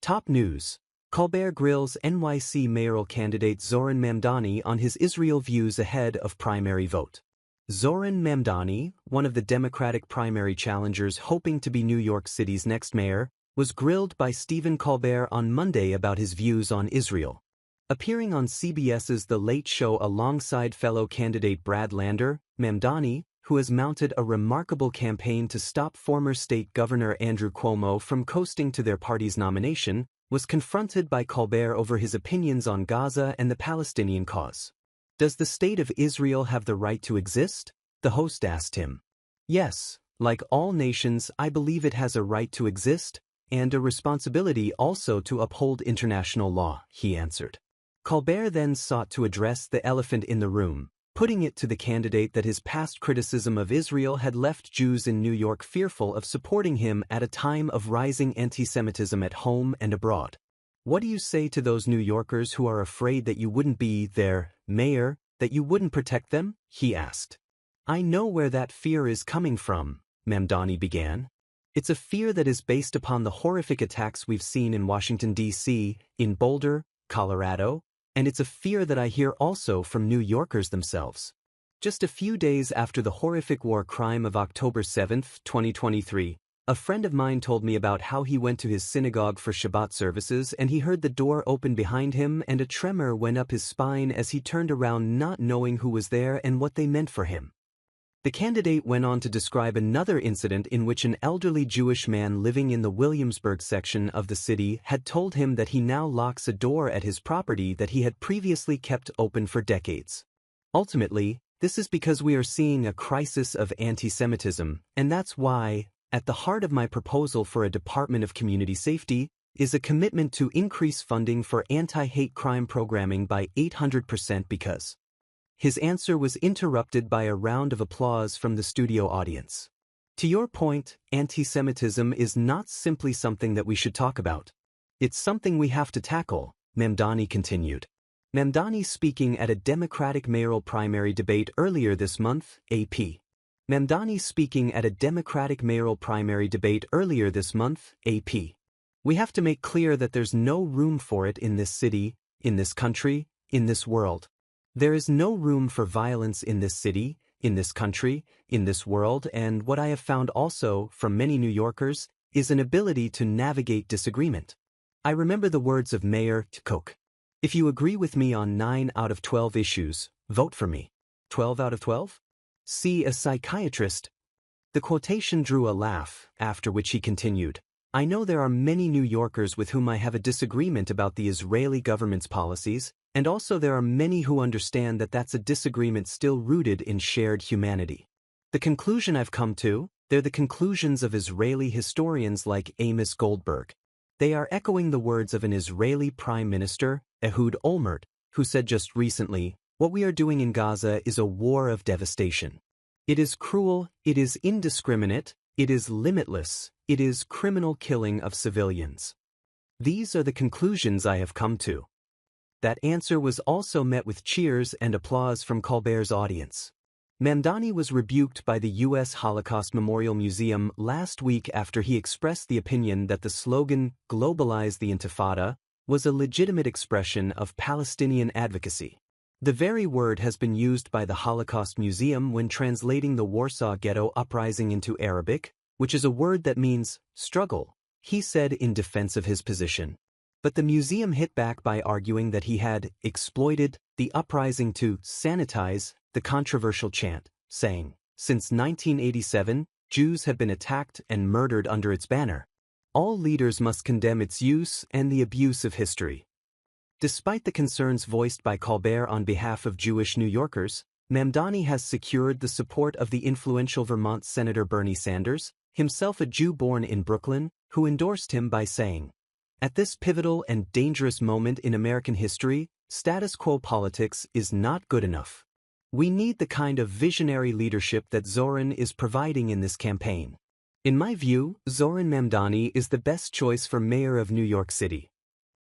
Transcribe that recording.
Top news. Colbert grills NYC mayoral candidate Zohran Mamdani on his Israel views ahead of primary vote. Zohran Mamdani, one of the Democratic primary challengers hoping to be New York City's next mayor, was grilled by Stephen Colbert on Monday about his views on Israel. Appearing on CBS's The Late Show alongside fellow candidate Brad Lander, Mamdani, who has mounted a remarkable campaign to stop former state governor Andrew Cuomo from coasting to their party's nomination, was confronted by Colbert over his opinions on Gaza and the Palestinian cause. Does the state of Israel have the right to exist? The host asked him. Yes, like all nations, I believe it has a right to exist, and a responsibility also to uphold international law, he answered. Colbert then sought to address the elephant in the room, putting it to the candidate that his past criticism of Israel had left Jews in New York fearful of supporting him at a time of rising antisemitism at home and abroad. What do you say to those New Yorkers who are afraid that you wouldn't be their mayor, that you wouldn't protect them? He asked. I know where that fear is coming from, Mamdani began. It's a fear that is based upon the horrific attacks we've seen in Washington, D.C., in Boulder, Colorado, and it's a fear that I hear also from New Yorkers themselves. Just a few days after the horrific war crime of October 7, 2023, a friend of mine told me about how he went to his synagogue for Shabbat services and he heard the door open behind him and a tremor went up his spine as he turned around not knowing who was there and what they meant for him. The candidate went on to describe another incident in which an elderly Jewish man living in the Williamsburg section of the city had told him that he now locks a door at his property that he had previously kept open for decades. Ultimately, this is because we are seeing a crisis of antisemitism, and that's why, at the heart of my proposal for a Department of Community Safety, is a commitment to increase funding for anti-hate crime programming by 800% because. His answer was interrupted by a round of applause from the studio audience. To your point, anti-Semitism is not simply something that we should talk about. It's something we have to tackle, Mamdani continued. Mamdani speaking at a Democratic mayoral primary debate earlier this month, AP. Mamdani speaking at a Democratic mayoral primary debate earlier this month, AP. We have to make clear that there's no room for it in this city, in this country, in this world. There is no room for violence in this city, in this country, in this world, and what I have found also from many New Yorkers is an ability to navigate disagreement. I remember the words of Mayor Koch. If you agree with me on 9 out of 12 issues, vote for me. 12 out of 12? See a psychiatrist. The quotation drew a laugh, after which he continued. I know there are many New Yorkers with whom I have a disagreement about the Israeli government's policies, and also there are many who understand that that's a disagreement still rooted in shared humanity. The conclusion I've come to, they're the conclusions of Israeli historians like Amos Goldberg. They are echoing the words of an Israeli Prime Minister, Ehud Olmert, who said just recently, what we are doing in Gaza is a war of devastation. It is cruel, it is indiscriminate, it is limitless, it is criminal killing of civilians. These are the conclusions I have come to. That answer was also met with cheers and applause from Colbert's audience. Mamdani was rebuked by the U.S. Holocaust Memorial Museum last week after he expressed the opinion that the slogan, globalize the intifada, was a legitimate expression of Palestinian advocacy. The very word has been used by the Holocaust Museum when translating the Warsaw Ghetto uprising into Arabic, which is a word that means struggle, he said in defense of his position. But the museum hit back by arguing that he had exploited the uprising to sanitize the controversial chant, saying, since 1987, Jews have been attacked and murdered under its banner. All leaders must condemn its use and the abuse of history. Despite the concerns voiced by Colbert on behalf of Jewish New Yorkers, Mamdani has secured the support of the influential Vermont Senator Bernie Sanders, himself a Jew born in Brooklyn, who endorsed him by saying, at this pivotal and dangerous moment in American history, status quo politics is not good enough. We need the kind of visionary leadership that Zohran is providing in this campaign. In my view, Zohran Mamdani is the best choice for mayor of New York City.